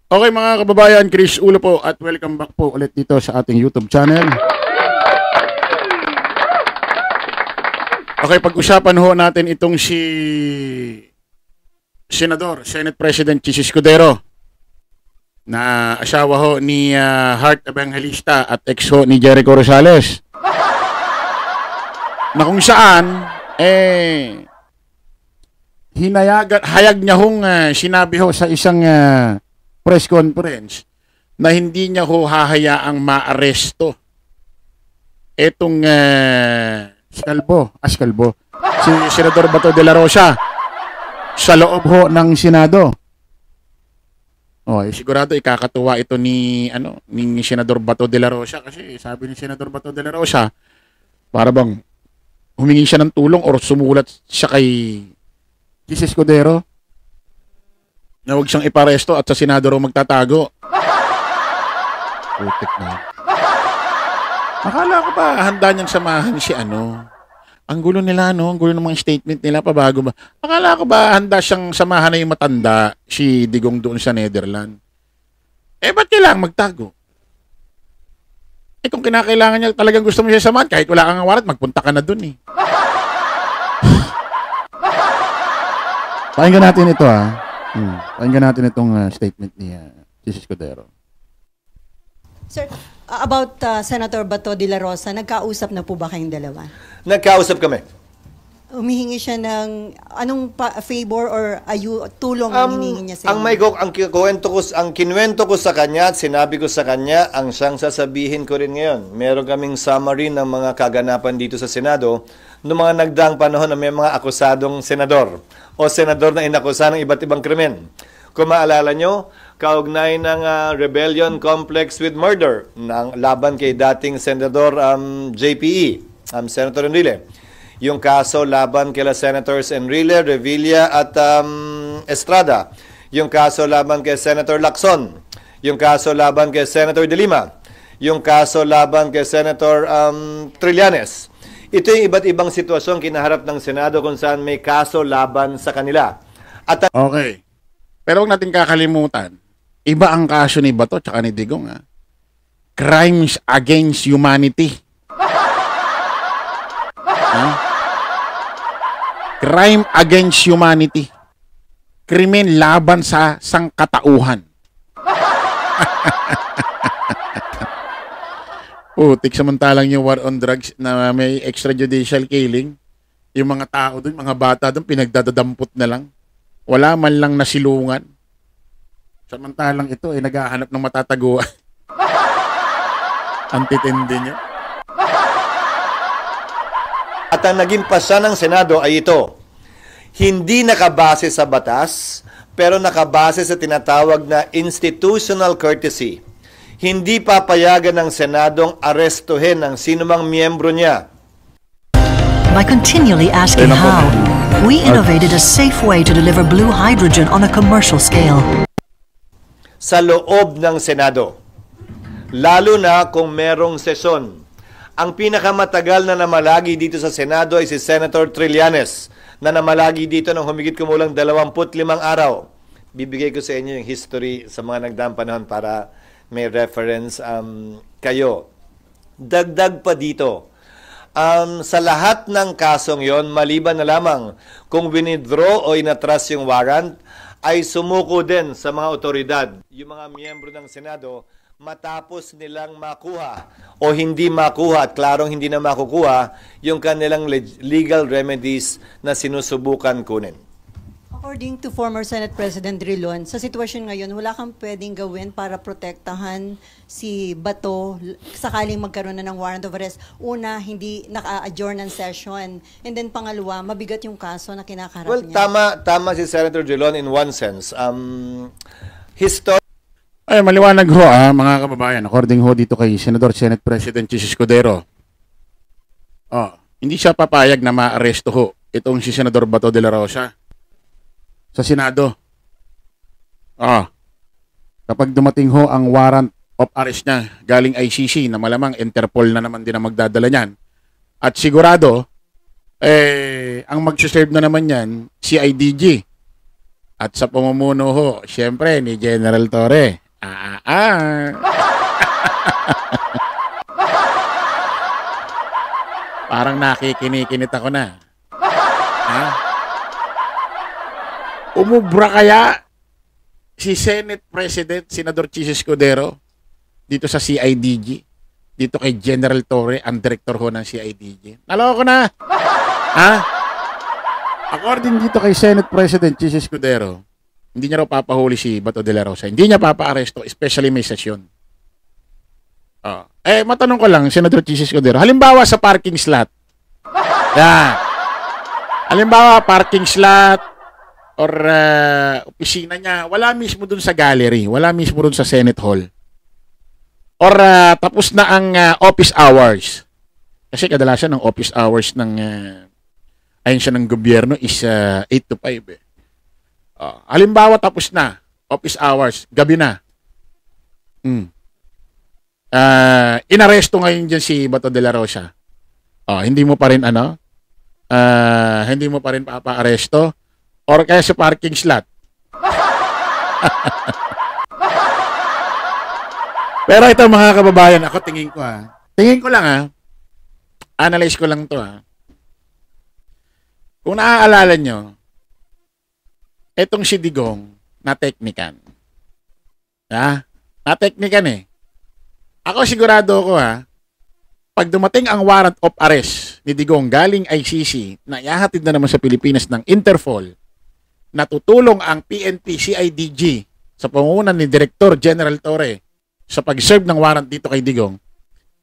Okay mga kababayan, Chris Ulo po at welcome back po ulit dito sa ating YouTube channel. Okay, pag-usapan ho natin itong si Senate President Chis Escudero na asawa ho ni Heart Evangelista at ex ho ni Jericho Rosales. Na kung saan, hayag niya hong sinabi ho sa isang press conference na hindi niya ho hahayaang maaresto etong Ascalbo, si Senador Bato de la Rosa sa loob ho ng Senado. Sigurado ikakatuwa ito ni Senador Bato de la Rosa kasi sabi ni Senador Bato de la Rosa para bang humingi siya ng tulong or sumulat siya kay Chis Escudero na huwag siyang iparesto at sa Senado raw magtatago. Putik na. Akala ko ba handa niyang samahan si Ang gulo nila, ang gulo ng mga statement nila, pabago ba? Akala ko ba handa siyang samahan na yung matanda, si Digong doon sa Netherlands? Ba't kailangan magtago? Kung kinakailangan niya, talagang gusto mo siya samahan, kahit wala kang warat, magpunta ka na doon Pakinggan natin ito Pakinggan natin itong statement ni Chis Escudero. Sir, about Senator Bato de la Rosa, nagkausap na po ba kayong dalawa? Nagkausap kami. Humihingi siya ng anong favor or tulong ang hinihingi niya sa inyo? Ang kinuwento ko sa kanya at sinabi ko sa kanya, ang siyang sasabihin ko rin ngayon. Meron kaming summary ng mga kaganapan dito sa Senado noong mga nagdaang panahon na may mga akusadong senador o senador na inakusa ng iba't ibang krimen. Kung maalala nyo, kaugnay ng rebellion complex with murder ng laban kay dating Senador JPE, Senator Enrile. Yung kaso laban kay Senators Enrile, Revilla at Estrada. Yung kaso laban kay Senator Lacson. Yung kaso laban kay Senator De Lima. Yung kaso laban kay Senator Trillanes. Ito yung iba't ibang sitwasyon kinaharap ng Senado kung saan may kaso laban sa kanila. Okay. Pero huwag natin kakalimutan, iba ang kaso ni Bato at ni Digong. Crimes against humanity. Crime against humanity. Krimen laban sa sangkatauhan. Putik, samantalang yung war on drugs na may extrajudicial killing, yung mga tao doon, mga bata doon, pinagdadampot na lang. Wala man lang nasilungan. Samantalang ito ay naghahanap ng matataguan. Antitindi niyo. At ang naging pasya ng Senado ay ito. Hindi nakabase sa batas, pero nakabase sa tinatawag na institutional courtesy. Hindi papayagan ng Senadong arestuhin ang sinumang miyembro niya. By continually asking how, we innovated a safe way to deliver blue hydrogen on a commercial scale. Sa loob ng Senado, lalo na kung merong sesyon. Ang pinakamatagal na namalagi dito sa Senado ay si Senator Trillanes, na namalagi dito ng humigit kumulang 25 araw. Bibigay ko sa inyo yung history sa mga nagdaang panahon para may reference kayo. Dagdag pa dito, sa lahat ng kasong yon, maliban na lamang kung winidraw o inatras yung warrant, ay sumuko din sa mga otoridad, yung mga miyembro ng Senado, matapos nilang makuha o hindi makuha at klarong hindi na makukuha yung kanilang legal remedies na sinusubukan kunin. According to former Senate President Drilon, sa sitwasyon ngayon, wala kang pwedeng gawin para protektahan si Bato sakaling magkaroon na ng warrant of arrest. Una, hindi naka-adjourn ng session. And then pangalawa, mabigat yung kaso na kinakarap niya. Tama si Senator Drilon in one sense. Maliwanag ho mga kababayan, according ho dito kay Senate President Chis Escudero. Hindi siya papayag na maaresto ho itong si Senador Bato de la Rosa sa Senado. Kapag dumating ho ang warrant of arrest niya galing ICC na malamang Interpol na naman din ang magdadala niyan. At sigurado, ang mag-serve na naman yan, CIDG. At sa pamumuno ho, syempre, ni General Torre. Parang nakikinikinit ako na. Ha? Umubra kaya si Senate President, Senador Chis Escudero, dito sa CIDG, dito kay General Torre, ang director ho ng CIDG. Naloko na! Ha? According dito kay Senate President Chis Escudero, hindi niya raw papahuli si Bato de la Rosa. Hindi niya papa-aresto, especially may sesyon. Matanong ko lang, Senador Chis Escudero, halimbawa sa parking slot. Yan. Halimbawa, parking slot or opisina niya, wala mismo dun sa gallery, wala mismo dun sa Senate Hall. Or tapos na ang office hours. Kasi kadalasan ang office hours ng ayon siya ng gobyerno is 8 to 5 eh. Halimbawa tapos na office hours, gabi na. Inaresto ngayon dyan si Bato de la Rosa. Hindi mo pa rin hindi mo pa rin papa-aresto or kaya sa parking slot. Pero ito mga kababayan, ako tingin ko lang analyze ko lang to Kung naaalala nyo, etong si Digong na-teknikan. Na-teknikan eh. Ako sigurado ko pag dumating ang warrant of arrest ni Digong galing ICC na ihahatid na naman sa Pilipinas ng Interpol, natutulong ang PNP CIDG sa pamumuno ni Director General Torre sa pag-serve ng warrant dito kay Digong,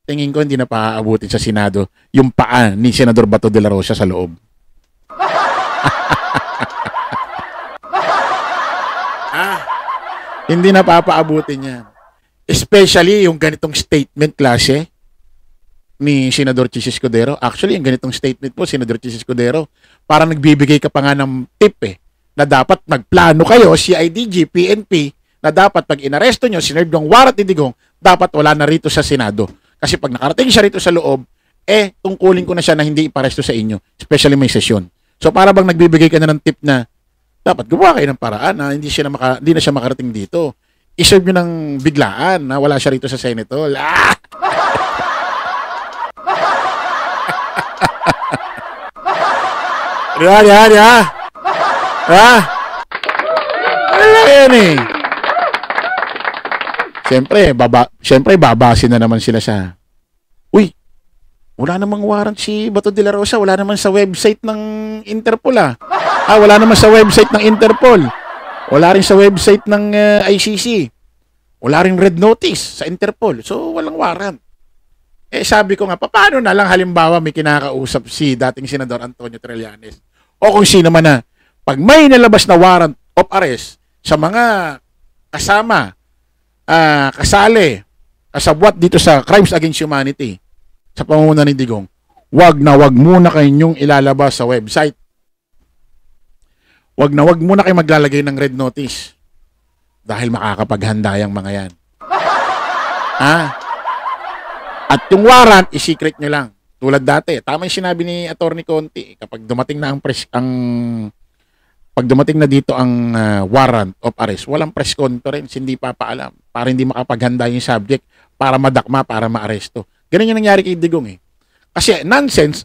tingin ko hindi na paaabutin sa Senado yung paa ni Senador Bato de la Rosa sa loob. Hindi na papaabutin yan. Especially yung ganitong statement klase ni Senador Chis Escudero. Actually, yung ganitong statement po, Senador Chis Escudero, parang nagbibigay ka pa nga ng tip na dapat magplano kayo, CIDG, PNP, na dapat pag inaresto nyo, sinerve ng warrant ni Digong, dapat wala na rito sa Senado. Kasi pag nakarating siya rito sa loob, tungkulin ko na siya na hindi iparesto sa inyo, especially may sesyon. So para bang nagbibigay ka na ng tip na dapat gumawa kayo ng paraan na hindi na siya makarating dito. I-serve nyo ng biglaan na wala siya rito sa Senate Hall. Yan eh. Siyempre, babasin na naman sila sa wala namang warrant si Bato de la Rosa, wala naman sa website ng Interpol wala naman sa website ng Interpol. Wala rin sa website ng ICC. Wala rin red notice sa Interpol. So, walang warrant. Sabi ko nga, paano na lang halimbawa may kinakausap si dating Senador Antonio Trillanes o kung sino man na pag may nalabas na warrant of arrest sa mga kasali, kasabwat dito sa Crimes Against Humanity sa pamumuno ni Digong, wag muna kayong ilalabas sa website. Wag muna kayo maglalagay ng red notice dahil makakapaghanda yung mga yan. At yung warrant, i-secret nyo lang. Tulad dati, tama yung sinabi ni Atty. Conti, kapag dumating na pag dumating na dito ang warrant of arrest, walang press conference, hindi papaalam, para hindi makapaghanda yung subject, para madakma, para maaresto. Ganun yung nangyari kay Digong Kasi nonsense,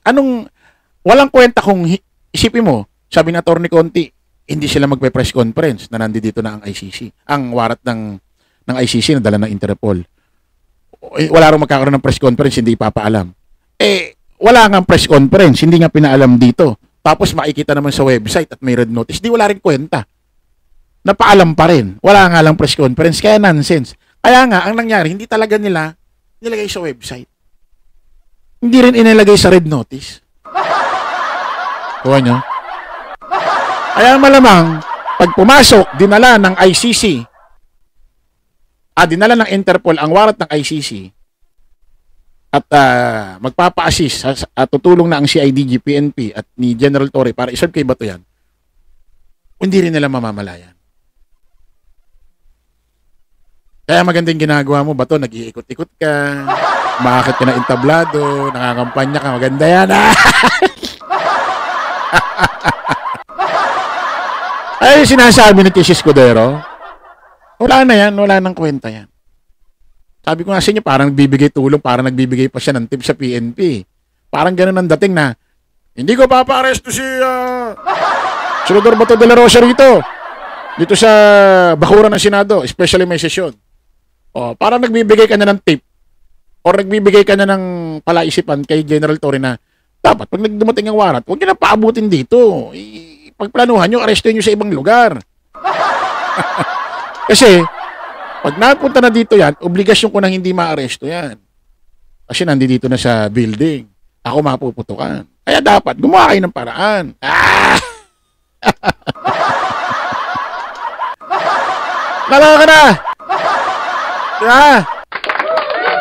walang kwenta kung isipin mo, sabi ni Atty. Conti, hindi sila magpe-press conference na nandito na ang ICC. Ang warrant ng ICC na dala ng Interpol. Wala rin magkakaroon ng press conference, hindi ipapaalam. Wala nga press conference, hindi nga pinaalam dito. Tapos makikita naman sa website at may red notice. Di wala rin kwenta. Napaalam pa rin. Wala nga lang press conference, kaya nonsense. Kaya nga, ang nangyari, hindi talaga nila nilagay sa website. Hindi rin inilagay sa red notice. Kuha nyo? Kaya malamang, pag pumasok, dinala ng ICC, dinala ng Interpol ang warrant ng ICC at magpapa-assist at tutulong na ang CIDG, PNP at ni General Torre para iserve kay Bato yan, hindi rin nila mamamalayan. Kaya magandang ginagawa mo, Bato, nag-iikot-ikot ka, makakit ka na entablado, nakakampanya ka, maganda yan. Ay, sinasabi ni Tisis Escudero, wala na yan, wala nang kwenta yan. Sabi ko nga sa inyo, parang nagbibigay tulong, parang nagbibigay pa siya ng tip sa PNP. Parang ganun ang dating na, hindi ko papa-aresto si Senador Bato de la Rosa rito. Dito sa bakuran ng Senado, especially may sesyon. O, parang nagbibigay ka na ng tip or nagbibigay ka na ng palaisipan kay General Torre na dapat pag nagdumating ang warat, huwag nyo na paabutin dito. Pagplanuhan nyo, arestuin nyo sa ibang lugar. Kasi, pag napunta na dito yan, obligasyon ko na hindi maaresto yan. Kasi nandito na sa building. Ako mapuputukan. Kaya dapat, gumawa kayo ng paraan. Lala ka na! Yeah.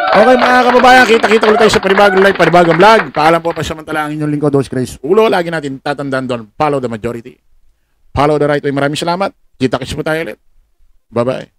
Okay mga kababayan, kita-kita ulit tayo sa panibagong live, panibagong vlog. Paalam po pa samantala ang inyong lingkod, Dos Grace Ulo. Lagi natin tatandaan doon, follow the majority. Follow the right way. Maraming salamat. Kita-kits mo tayo ulit. Bye-bye.